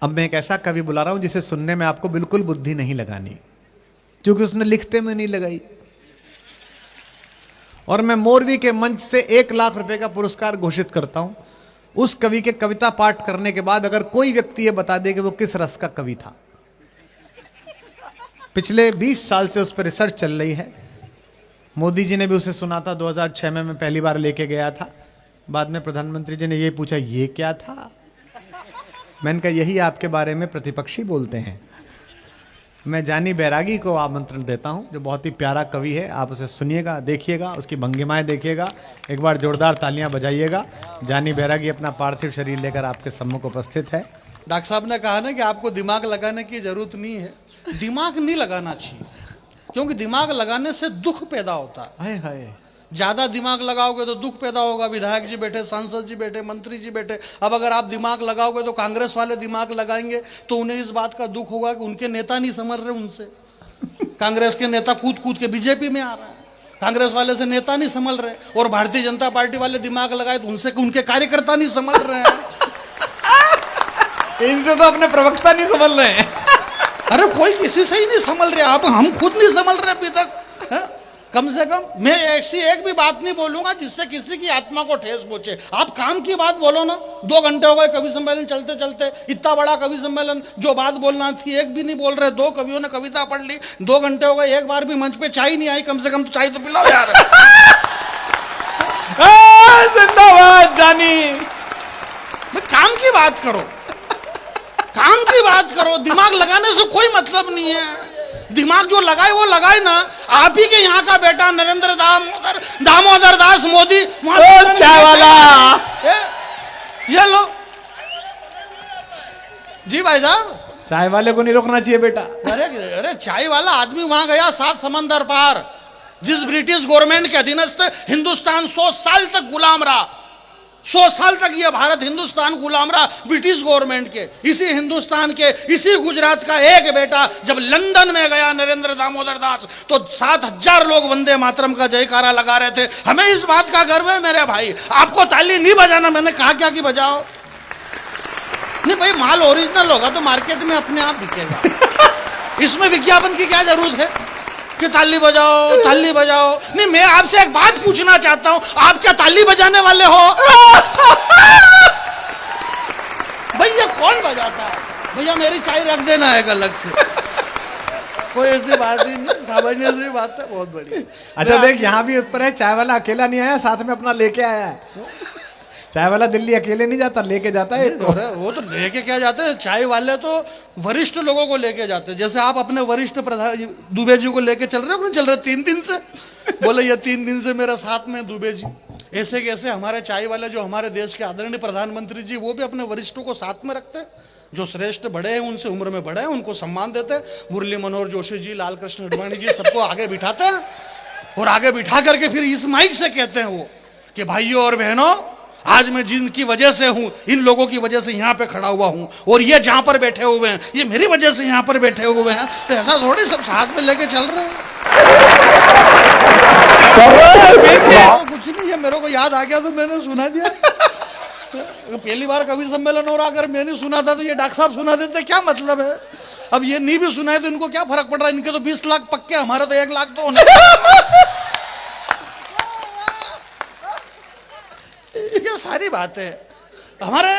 अब मैं एक ऐसा कवि बुला रहा हूं जिसे सुनने में आपको बिल्कुल बुद्धि नहीं लगानी, क्योंकि उसने लिखते में नहीं लगाई। और मैं मोरवी के मंच से 1,00,000 रुपए का पुरस्कार घोषित करता हूं उस कवि के कविता पाठ करने के बाद अगर कोई व्यक्ति ये बता दे कि वो किस रस का कवि था। पिछले 20 साल से उस पर रिसर्च चल रही है। मोदी जी ने भी उसे सुना था, 2006 में मैं पहली बार लेके गया था। बाद में प्रधानमंत्री जी ने ये पूछा ये क्या था। मैंने कहा यही आपके बारे में प्रतिपक्षी बोलते हैं। मैं जानी बैरागी को आमंत्रण देता हूं, जो बहुत ही प्यारा कवि है। आप उसे सुनिएगा, देखिएगा, उसकी भंगिमाएं देखिएगा, एक बार जोरदार तालियां बजाइएगा। जानी बैरागी अपना पार्थिव शरीर लेकर आपके सम्मुख उपस्थित है। डॉक्टर साहब ने कहा ना कि आपको दिमाग लगाने की जरूरत नहीं है। दिमाग नहीं लगाना चाहिए, क्योंकि दिमाग लगाने से दुख पैदा होता है। हाय हाय, ज्यादा दिमाग लगाओगे तो दुख पैदा होगा। विधायक जी बैठे, सांसद जी बैठे, मंत्री जी बैठे। अब अगर आप दिमाग लगाओगे तो कांग्रेस वाले दिमाग लगाएंगे तो उन्हें इस बात का दुख होगा कि उनके नेता नहीं समझ रहे उनसे। कांग्रेस के नेता कूद कूद के बीजेपी में आ रहा है, कांग्रेस वाले से नेता नहीं समझ रहे। और भारतीय जनता पार्टी वाले दिमाग लगाए तो उनसे उनके कार्यकर्ता नहीं समझ रहे हैं। इनसे तो अपने प्रवक्ता नहीं समझ रहे हैं। अरे कोई किसी से ही नहीं समझ रहे। आप हम खुद नहीं समझ रहे अभी तक है? कम से कम मैं ऐसी एक भी बात नहीं बोलूंगा जिससे किसी की आत्मा को ठेस पहुंचे। आप काम की बात बोलो ना। 2 घंटे हो गए कवि सम्मेलन चलते चलते, इतना बड़ा कवि सम्मेलन, जो बात बोलना थी एक भी नहीं बोल रहे। 2 कवियों ने कविता पढ़ ली, 2 घंटे हो गए, एक बार भी मंच पे चाय नहीं आई। कम से कम तो चाय तो पिलाओ यार। जिंदाबाद जानी। काम की बात करो, काम की बात करो। दिमाग लगाने से कोई मतलब नहीं है। दिमाग जो लगाए वो लगाए ना। आप ही के यहाँ का बेटा नरेंद्र दामोदर दास मोदी चाय वाला, ये लो जी भाई साहब। चाय वाले को नहीं रोकना चाहिए बेटा। अरे चाय वाला आदमी वहां गया 7 समंदर पार। जिस ब्रिटिश गवर्नमेंट के अधीनस्थ हिंदुस्तान 100 साल तक गुलाम रहा, 100 साल तक ये भारत हिंदुस्तान गुलाम रहा ब्रिटिश गवर्नमेंट के। इसी हिंदुस्तान के, इसी गुजरात का एक बेटा जब लंदन में गया नरेंद्र दामोदर दास, तो 7,000 लोग वंदे मातरम का जयकारा लगा रहे थे। हमें इस बात का गर्व है मेरे भाई। आपको ताली नहीं बजाना, मैंने कहा क्या कि बजाओ। नहीं भाई, माल ओरिजिनल होगा तो मार्केट में अपने आप बिकेगा। इसमें विज्ञापन की क्या जरूरत है कि ताली बजाओ ताली बजाओ। नहीं, मैं आपसे एक बात पूछना चाहता हूं, आप क्या ताली बजाने वाले हो? भैया कौन बजाता है? भैया मेरी चाय रख देना है अलग से। कोई ऐसी बात ही नहीं, सामान्य सी बात है, बहुत बढ़िया। अच्छा देख, यहाँ भी ऊपर है, चाय वाला अकेला नहीं आया, साथ में अपना लेके आया है। चाय वाला दिल्ली अकेले नहीं जाता, लेके जाता है। तो वो तो लेके क्या जाते हैं, चाय वाले तो वरिष्ठ लोगों को लेके जाते हैं। जैसे आप अपने वरिष्ठ प्रधान दुबे जी को लेके चल रहे हो, चल रहे 3 दिन से। बोले ये 3 दिन से मेरे साथ में दुबे जी। ऐसे कैसे हमारे चाय वाले, जो हमारे देश के आदरणीय प्रधानमंत्री जी, वो भी अपने वरिष्ठों को साथ में रखते हैं। जो श्रेष्ठ बड़े हैं, उनसे उम्र में बड़े हैं, उनको सम्मान देते हैं। मुरली मनोहर जोशी जी, लाल कृष्ण अडवाणी जी, सबको आगे बिठाते हैं। और आगे बिठा करके फिर इस माइक से कहते हैं वो कि भाइयों और बहनों, आज मैं जिनकी वजह से हूं, इन लोगों की वजह से यहाँ पे खड़ा हुआ हूं, और ये जहां पर बैठे हुए हैं, ये मेरी वजह से यहाँ पर बैठे हुए हैं। तो ऐसा थोड़ी सब साथ में लेके चल रहे हैं। कुछ नहीं है, मेरे को याद आ गया तो मैंने सुना दिया। पहली बार कवि सम्मेलन हो रहा, अगर मैंने सुना था तो ये डॉक्टर साहब सुना देते, क्या मतलब है? अब ये नहीं भी सुना है तो इनको क्या फर्क पड़ रहा है? इनके तो 20 लाख पक्के, हमारे तो 1 लाख तो होने। ये सारी बात है हमारे।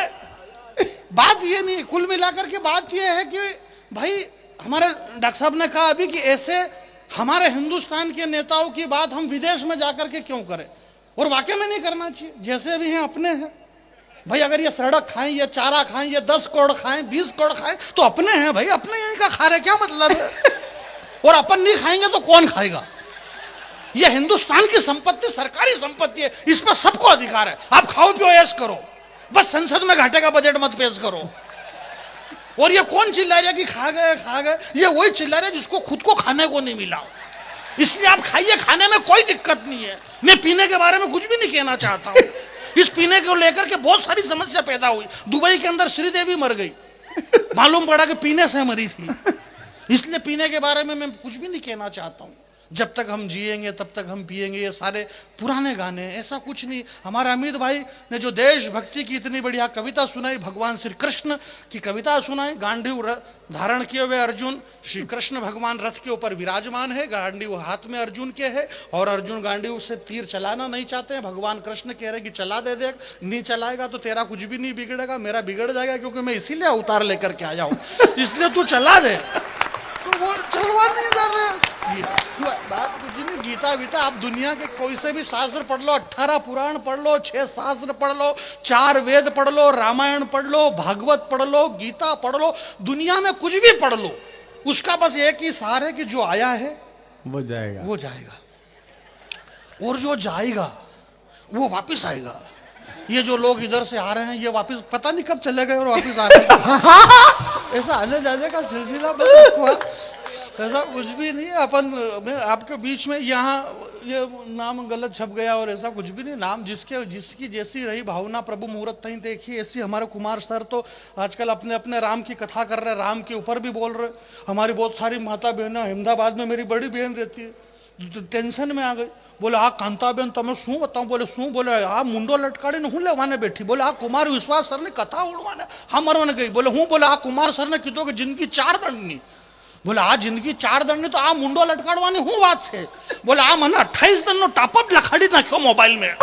बात ये नहीं, कुल मिलाकर के बात ये है कि भाई, हमारे डॉक्टर साहब ने कहा अभी कि ऐसे हमारे हिंदुस्तान के नेताओं की बात हम विदेश में जाकर के क्यों करें? और वाकई में नहीं करना चाहिए। जैसे भी हैं अपने हैं भाई। अगर ये सड़क खाएं, ये चारा खाएं, ये 10 करोड़ खाएं, 20 करोड़ खाएं, तो अपने हैं भाई, अपने यहीं का खा रहे, क्या मतलब है? और अपन नहीं खाएंगे तो कौन खाएगा? ये हिंदुस्तान की संपत्ति सरकारी संपत्ति है, इस पर सबको अधिकार है। आप खाओ पियो ऐश करो, बस संसद में घाटे का बजट मत पेश करो। और ये कौन चिल्ला रहा कि खा गए खा गए? ये वही चिल्ला रहा जिसको खुद को खाने को नहीं मिला। इसलिए आप खाइए, खाने में कोई दिक्कत नहीं है। मैं पीने के बारे में कुछ भी नहीं कहना चाहता हूं। इस पीने को लेकर के बहुत सारी समस्या पैदा हुई। दुबई के अंदर श्रीदेवी मर गई, मालूम पड़ा कि पीने से मरी थी। इसलिए पीने के बारे में मैं कुछ भी नहीं कहना चाहता हूं। जब तक हम जिएंगे तब तक हम पिएंगे, ये सारे पुराने गाने हैं, ऐसा कुछ नहीं। हमारे अमित भाई ने जो देशभक्ति की इतनी बढ़िया कविता सुनाई, भगवान श्री कृष्ण की कविता सुनाई, गांडीव धारण किए हुए अर्जुन, श्री कृष्ण भगवान रथ के ऊपर विराजमान है, गांडीव हाथ में अर्जुन के है, और अर्जुन गांडीव से तीर चलाना नहीं चाहते हैं। भगवान कृष्ण कह रहे कि चला दे, देख नहीं चलाएगा तो तेरा कुछ भी नहीं बिगड़ेगा, मेरा बिगड़ जाएगा, क्योंकि मैं इसीलिए अवतार लेकर के आया हूं, इसलिए तू चला दे। तो वो चलवा नहीं कर रहे। बात कुछ नहीं, गीता वीता आप दुनिया के कोई से भी शास्त्र पढ़ लो, 18 पुराण पढ़ लो, 6 शास्त्र पढ़ लो, 4 वेद पढ़ लो, रामायण पढ़ लो, भागवत पढ़ लो, गीता पढ़ लो, दुनिया में कुछ भी पढ़ लो, उसका बस एक ही सार है कि जो आया है वो जाएगा, वो जाएगा, और जो जाएगा वो वापिस आएगा। ये जो लोग इधर से आ रहे हैं ये वापिस पता नहीं कब चले गए और वापिस आ रहे हैं। ऐसा आने जाने का सिलसिला बस हुआ, ऐसा कुछ भी नहीं है। अपन मैं आपके बीच में यहाँ ये नाम गलत छप गया और ऐसा कुछ भी नहीं। नाम जिसकी जैसी रही भावना प्रभु मुहूर्त नहीं देखी, ऐसी हमारे कुमार सर तो आजकल अपने अपने राम की कथा कर रहे, राम के ऊपर भी बोल रहे। हमारी बहुत सारी माता बहनें, अहमदाबाद में मेरी बड़ी बहन रहती है, टेंशन में आ गई, बोले आ कांताबेन तमें शू बताऊं, बोले शू, बोले आ मुंडो लटकाड़ी ने हूँ लेवाने बैठी, बोले आ कुमार विश्वास सर ने कथा उड़वाने हम मरवाने गई, बोले हूँ, बोले आ कुमार सर ने कीधो कि जिंदगी 4 दंडनी, बोले आ जिंदगी 4 दंडनी तो आ मुंडो लटकाड़वानी हूँ बात है, बोले आ मैंने 28 दिन नो टॉपअप लखाड़ी नाख्यो मोबाइल में,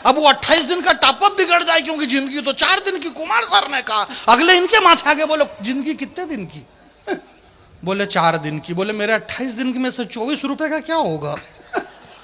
अब वो 28 दिन का टॉपअप बिगड़ जाए क्योंकि जिंदगी तो 4 दिन की। कुमार सर ने कहा, अगले इनके माथे आगे बोलो जिंदगी कितने दिन की, बोले 4 दिन की, बोले मेरे 28 दिन की में से 24 रुपए का क्या होगा।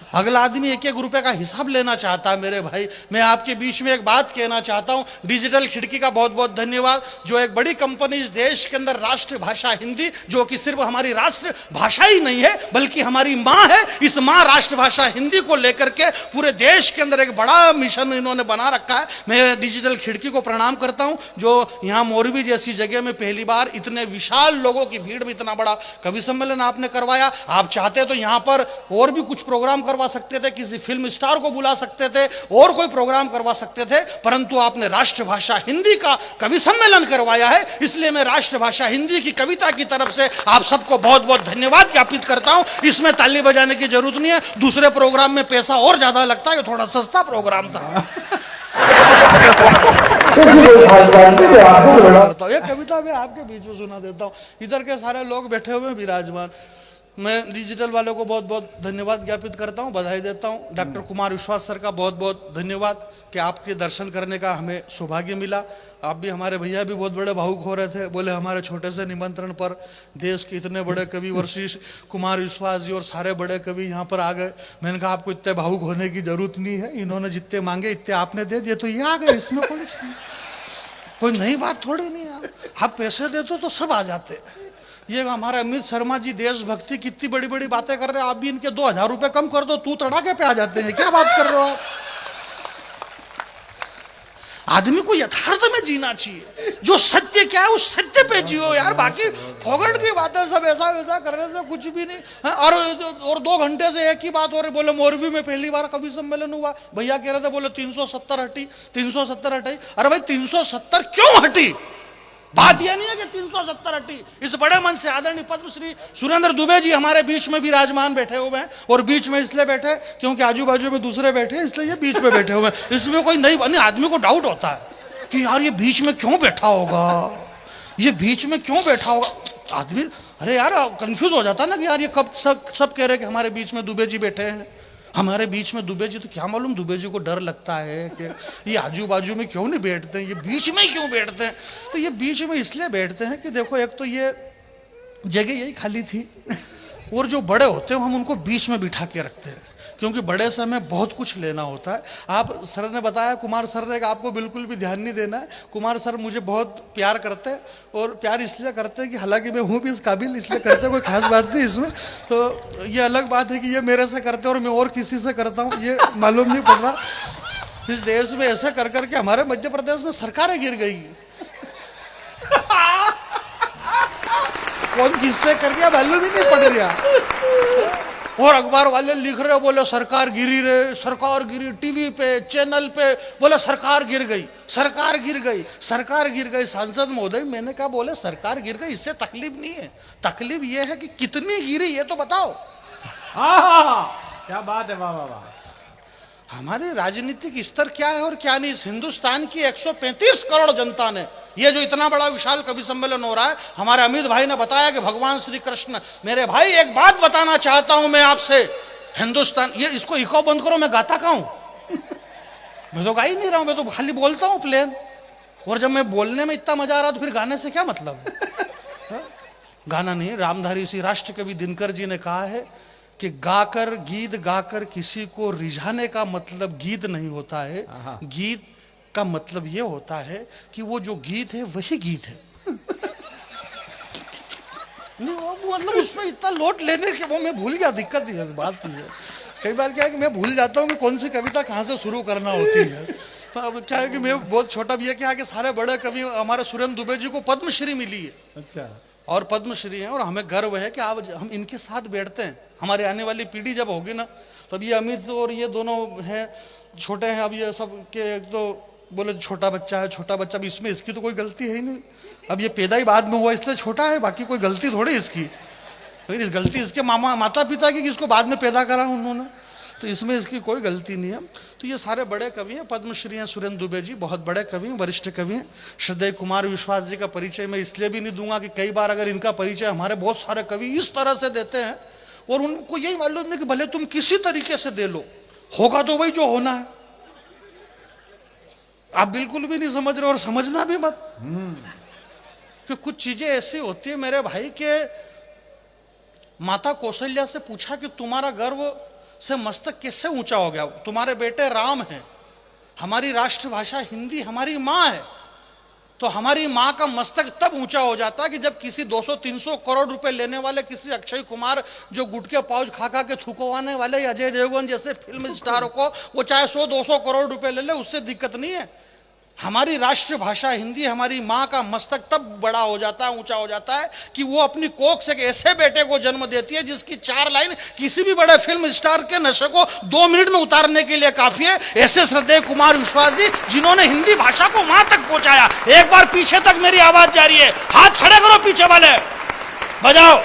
अगला आदमी 1-1 रुपए का हिसाब लेना चाहता है। मेरे भाई मैं आपके बीच में एक बात कहना चाहता हूं, डिजिटल खिड़की का बहुत बहुत धन्यवाद, जो एक बड़ी कंपनी इस देश के अंदर राष्ट्रभाषा हिंदी, जो कि सिर्फ हमारी राष्ट्र भाषा ही नहीं है बल्कि हमारी माँ है, इस माँ राष्ट्रभाषा हिंदी को लेकर के पूरे देश के अंदर एक बड़ा मिशन इन्होंने बना रखा है। मैं डिजिटल खिड़की को प्रणाम करता हूं, जो यहाँ मोरबी जैसी जगह में पहली बार इतने विशाल लोगों की भीड़ में इतना बड़ा कवि सम्मेलन आपने करवाया। आप चाहते तो यहाँ पर और भी कुछ प्रोग्राम करवा सकते थे, किसी फिल्म स्टार को बुला सकते थे और कोई प्रोग्राम करवा सकते थे, परंतु आपने राष्ट्रभाषा हिंदी का कवि सम्मेलन करवाया है, इसलिए मैं राष्ट्रभाषा हिंदी की कविता की तरफ से आप सबको बहुत बहुत धन्यवाद ज्ञापित करता हूं। इसमें ताली बजाने की जरूरत नहीं है, दूसरे प्रोग्राम में पैसा और ज्यादा लगता है, ये थोड़ा सस्ता प्रोग्राम था। ये कविता मैं आपके बीच में सुना देता हूँ, इधर के सारे लोग बैठे हुए विराजमान। मैं डिजिटल वालों को बहुत बहुत धन्यवाद ज्ञापित करता हूं, बधाई देता हूं। डॉक्टर कुमार विश्वास सर का बहुत बहुत धन्यवाद कि आपके दर्शन करने का हमें सौभाग्य मिला। आप भी, हमारे भैया भी बहुत बड़े भावुक हो रहे थे, बोले हमारे छोटे से निमंत्रण पर देश के इतने बड़े कवि वशिष्ठ कुमार विश्वास जी और सारे बड़े कवि यहाँ पर आ गए। मैंने कहा आपको इतने भावुक होने की जरूरत नहीं है, इन्होंने जितने मांगे इतने आपने दे दिए तो ये आ गए, इसमें कोई नई बात थोड़ी नहीं है। आप पैसे देते तो सब आ जाते। ये हमारे अमित शर्मा जी देशभक्ति कितनी बड़ी बड़ी बातें कर रहे हैं, आप भी इनके 2000 रुपए कम कर दो, तू तड़ाके पे आ जाते हैं, क्या बात कर रहे हो आप। आदमी को यथार्थ में जीना चाहिए, जो सत्य क्या है उस सत्य पे जियो यार, बाकी फोगट की बातें सब ऐसा वैसा करने से कुछ भी नहीं है। और 2 घंटे से एक ही बात हो रही, बोले मोरबी में पहली बार कवि सम्मेलन हुआ, भैया कह रहे थे बोले 370 हटी, 370 हटी। अरे भाई 370 क्यों हटी, बात यह नहीं है कि 370 हटी। इस बड़े मन से आदरणीय पद्मश्री सुरेंद्र दुबे जी हमारे बीच में विराजमान बैठे हुए हैं, और बीच में इसलिए बैठे क्योंकि आजू बाजू में दूसरे बैठे इसलिए ये बीच में बैठे हुए हैं। इसमें कोई नहीं, आदमी को डाउट होता है कि यार ये बीच में क्यों बैठा होगा, ये बीच में क्यों बैठा होगा आदमी। अरे यार कंफ्यूज हो जाता ना कि यार ये कब सब कह रहे कि हमारे बीच में दुबे जी बैठे हैं, हमारे बीच में दुबे जी, तो क्या मालूम दुबे जी को डर लगता है कि ये आजू बाजू में क्यों नहीं बैठते हैं, ये बीच में क्यों बैठते हैं। तो ये बीच में इसलिए बैठते हैं कि देखो एक तो ये जगह यही खाली थी, और जो बड़े होते हैं हम उनको बीच में बिठा के रखते हैं, क्योंकि बड़े से हमें बहुत कुछ लेना होता है। आप सर ने बताया, कुमार सर ने, कि आपको बिल्कुल भी ध्यान नहीं देना है। कुमार सर मुझे बहुत प्यार करते हैं, और प्यार इसलिए करते हैं कि हालांकि मैं हूँ भी इस काबिल, इसलिए करते हैं, कोई खास बात नहीं इसमें। तो ये अलग बात है कि ये मेरे से करते हैं और मैं और किसी से करता हूँ, ये मालूम नहीं पड़ रहा। इस देश में ऐसा कर करके हमारे मध्य प्रदेश में सरकारें गिर गई, कौन किससे कर गया मालूम ही नहीं पड़ रहा। और अखबार वाले लिख रहे, बोले सरकार गिरी रे, सरकार गिरी, टीवी पे चैनल पे बोले सरकार गिर गई, सरकार गिर गई, सरकार गिर गई। सांसद महोदय मैंने कहा बोले सरकार गिर गई, इससे तकलीफ नहीं है, तकलीफ ये है कि कितनी गिरी ये तो बताओ। क्या बात है, वाह वाह वाह। हमारे राजनीतिक स्तर क्या है और क्या नहीं। इस हिंदुस्तान की 135 करोड़ जनता ने, ये जो इतना बड़ा विशाल कवि सम्मेलन हो रहा है, हमारे अमित भाई ने बताया कि भगवान श्री कृष्ण, मेरे भाई एक बात बताना चाहता हूं मैं आपसे, हिंदुस्तान, ये इसको इको बंद करो, मैं गाता कहां हूं? मैं तो गा ही नहीं रहा हूं, मैं तो खाली बोलता हूं प्लेन। और जब मैं बोलने में इतना मजा आ रहा तो फिर गाने से क्या मतलब है? गाना नहीं। रामधारी सिंह राष्ट्र कवि दिनकर जी ने कहा है कि गाकर, गीत गाकर किसी को रिझाने का मतलब गीत नहीं होता है, गीत का मतलब ये होता है कि वो जो गीत है वही गीत है। नहीं वो मतलब उसमें इतना लोट लेने के वो मैं भूल गया, दिक्कत ही है, बात ही है। कई बार क्या है कि मैं भूल जाता हूँ कि कौन सी कविता कहाँ से शुरू करना होती है। तो अब क्या है कि मैं बहुत छोटा भी है, क्या है कि सारे बड़े कवि, हमारे सुरेंद्र दुबे जी को पद्मश्री मिली है। अच्छा। और पद्मश्री हैं, और हमें गर्व है कि आज हम इनके साथ बैठते हैं। हमारी आने वाली पीढ़ी जब होगी ना, तब ये अमित और ये दोनों हैं, छोटे हैं, अब ये सब के एक तो बोले छोटा बच्चा है, छोटा बच्चा भी, इसमें इसकी तो कोई गलती है ही नहीं। अब ये पैदा ही बाद में हुआ इसलिए छोटा है, बाकी कोई गलती थोड़ी इसकी। फिर इस गलती इसके माता पिता की, इसको बाद में पैदा करा उन्होंने, तो इसमें इसकी कोई गलती नहीं है। तो ये सारे बड़े कवि हैं, पद्मश्री हैं। सुरेंद्र दुबे जी बहुत बड़े कवि हैं, वरिष्ठ कवि हैं। श्रद्धेय कुमार विश्वास जी का परिचय मैं इसलिए भी नहीं दूंगा कि कई बार अगर इनका परिचय हमारे बहुत सारे कवि इस तरह से देते हैं और उनको यही मालूम है कि भले तुम किसी तरीके से दे लो, होगा तो वही जो होना है। आप बिल्कुल भी नहीं समझ रहे और समझना भी मत, कि कुछ चीजें ऐसी होती है मेरे भाई के। माता कौशल्या से पूछा कि तुम्हारा गर्व से मस्तक कैसे ऊंचा हो गया? तुम्हारे बेटे राम हैं, हमारी राष्ट्रभाषा हिंदी, हमारी माँ है, तो हमारी माँ का मस्तक तब ऊंचा हो जाता है कि जब किसी 200-300 करोड़ रुपए लेने वाले किसी अक्षय कुमार, जो गुटके पाउच खा खा के थूकवाने वाले अजय देवगन जैसे फिल्म स्टारों को, वो चाहे 100-200 करोड़ रुपए ले ले, उससे दिक्कत नहीं है। हमारी राष्ट्रभाषा हिंदी, हमारी माँ का मस्तक तब बड़ा हो जाता है, ऊंचा हो जाता है कि वो अपनी कोख से एक ऐसे बेटे को जन्म देती है जिसकी 4 लाइन किसी भी बड़े फिल्म स्टार के नशे को 2 मिनट में उतारने के लिए काफी है। ऐसे श्रद्धेय कुमार विश्वास जी, जिन्होंने हिंदी भाषा को वहां तक पहुंचाया। एक बार पीछे तक मेरी आवाज जा रही है, हाथ खड़े करो पीछे वाले, बजाओ।